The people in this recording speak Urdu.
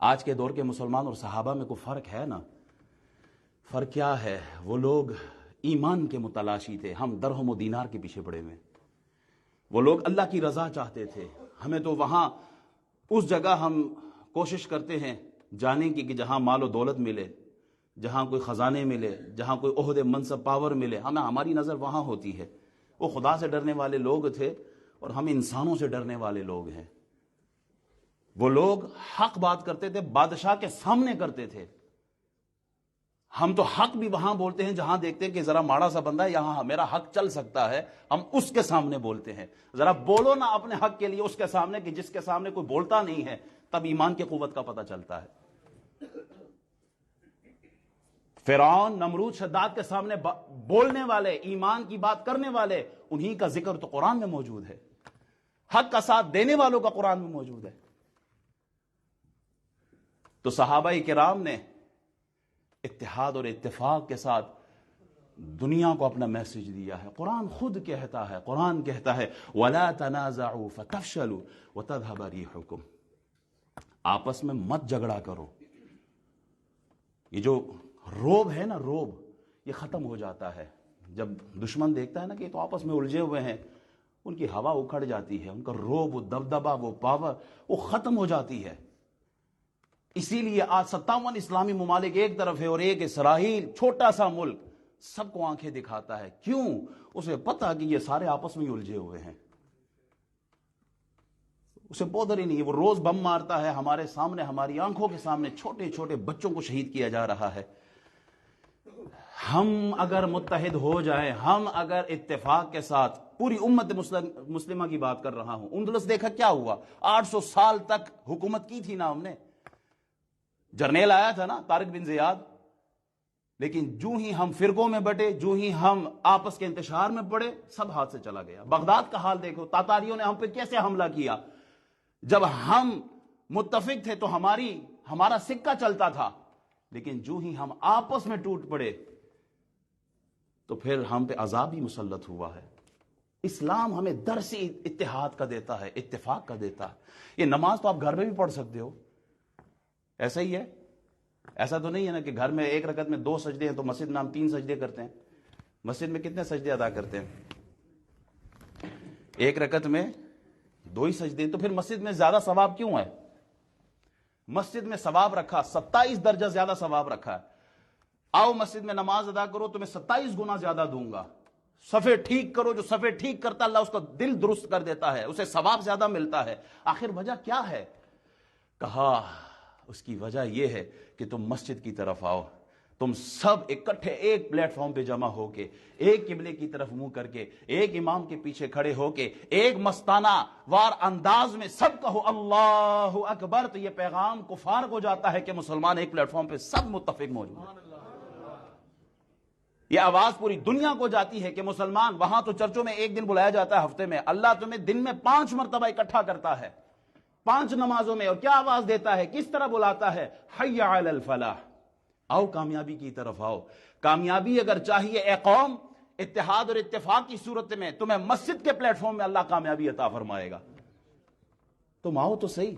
آج کے دور کے مسلمان اور صحابہ میں کوئی فرق ہے نا؟ فرق کیا ہے؟ وہ لوگ ایمان کے متلاشی تھے، ہم درہم و دینار کے پیچھے پڑے ہوئے۔ وہ لوگ اللہ کی رضا چاہتے تھے، ہمیں تو وہاں اس جگہ ہم کوشش کرتے ہیں جانے کی کہ جہاں مال و دولت ملے، جہاں کوئی خزانے ملے، جہاں کوئی عہدے منصب پاور ملے، ہماری نظر وہاں ہوتی ہے۔ وہ خدا سے ڈرنے والے لوگ تھے اور ہم انسانوں سے ڈرنے والے لوگ ہیں۔ وہ لوگ حق بات کرتے تھے، بادشاہ کے سامنے کرتے تھے۔ ہم تو حق بھی وہاں بولتے ہیں جہاں دیکھتے ہیں کہ ذرا ماڑا سا بندہ ہے، یہاں میرا حق چل سکتا ہے، ہم اس کے سامنے بولتے ہیں۔ ذرا بولو نا اپنے حق کے لیے اس کے سامنے، کہ جس کے سامنے کوئی بولتا نہیں ہے، تب ایمان کی قوت کا پتہ چلتا ہے۔ فرعون، نمرود، شداد کے سامنے بولنے والے، ایمان کی بات کرنے والے، انہی کا ذکر تو قرآن میں موجود ہے۔ حق کا ساتھ دینے والوں کا قرآن میں موجود ہے۔ تو صحابہ کرام نے اتحاد اور اتفاق کے ساتھ دنیا کو اپنا میسج دیا ہے۔ قرآن خود کہتا ہے، قرآن کہتا ہے وَلَا تَنَازَعُوا فَتَفْشَلُوا وَتَذْهَبَ رِيحُكُمْ، آپس میں مت جھگڑا کرو۔ یہ جو روب ہے نا، روب، یہ ختم ہو جاتا ہے جب دشمن دیکھتا ہے نا کہ یہ تو آپس میں الجھے ہوئے ہیں، ان کی ہوا اکھڑ جاتی ہے، ان کا روب، وہ دبدبہ، وہ پاور، وہ ختم ہو جاتی ہے۔ اسی لیے آج 57 اسلامی ممالک ایک طرف ہے اور ایک اسرائیل، چھوٹا سا ملک، سب کو آنکھیں دکھاتا ہے۔ کیوں؟ اسے پتا کہ یہ سارے آپس میں الجھے ہوئے ہیں، اسے بودر ہی نہیں ہے۔ وہ روز بم مارتا ہے ہمارے سامنے، ہماری آنکھوں کے سامنے چھوٹے چھوٹے بچوں کو شہید کیا جا رہا ہے۔ ہم اگر متحد ہو جائیں، ہم اگر اتفاق کے ساتھ، پوری امت مسلمہ کی بات کر رہا ہوں، اندلس دیکھا کیا ہوا، 800 سال تک حکومت کی تھی نا ہم نے، جرنیل آیا تھا نا طارق بن زیاد، لیکن جو ہی ہم فرقوں میں بٹے، جو ہی ہم آپس کے انتشار میں پڑے، سب ہاتھ سے چلا گیا۔ بغداد کا حال دیکھو، تاتاریوں نے ہم پہ کیسے حملہ کیا۔ جب ہم متفق تھے تو ہمارا سکہ چلتا تھا، لیکن جو ہی ہم آپس میں ٹوٹ پڑے تو پھر ہم پہ عذاب ہی مسلط ہوا ہے۔ اسلام ہمیں درس اتحاد کا دیتا ہے، اتفاق کا دیتا ہے۔ یہ نماز تو آپ گھر میں بھی پڑھ سکتے ہو، ایسا ہی ہے۔ ایسا تو نہیں ہے نا کہ گھر میں ایک رکعت میں 2 سجدے ہیں تو مسجد میں ہم 3 سجدے کرتے ہیں۔ مسجد میں کتنے سجدے ادا کرتے ہیں؟ ایک رکعت میں 2 ہی سجدے، تو پھر مسجد میں زیادہ ثواب کیوں ہے؟ مسجد میں ثواب رکھا، 27 درجہ زیادہ ثواب رکھا ہے۔ آؤ مسجد میں نماز ادا کرو، تمہیں 27 گنا زیادہ دوں گا۔ صفے ٹھیک کرو، جو صفے ٹھیک کرتا اللہ اس کا دل درست کر دیتا ہے، اسے ثواب زیادہ ملتا ہے۔ آخر وجہ کیا ہے؟ کہا اس کی وجہ یہ ہے کہ تم مسجد کی طرف آؤ، تم سب اکٹھے ایک پلیٹ فارم پہ جمع ہو کے، ایک قبلے کی طرف منہ کر کے، ایک امام کے پیچھے کھڑے ہو کے، ایک مستانہ وار انداز میں سب کہو اللہ اکبر، تو یہ پیغام کفار کو جاتا ہے کہ مسلمان ایک پلیٹ فارم پہ سب متفق موجود ہیں۔ یہ آواز پوری دنیا کو جاتی ہے کہ مسلمان، وہاں تو چرچوں میں ایک دن بلایا جاتا ہے ہفتے میں، اللہ تمہیں دن میں 5 مرتبہ اکٹھا کرتا ہے، 5 نمازوں میں، اور کیا آواز دیتا ہے، کس طرح بلاتا ہے؟ حی علی الفلاح، آؤ کامیابی کی طرف آؤ۔ کامیابی اگر چاہیے اے قوم، اتحاد اور اتفاق کی صورت میں تمہیں مسجد کے پلیٹ فارم میں اللہ کامیابی عطا فرمائے گا۔ تم آؤ تو صحیح۔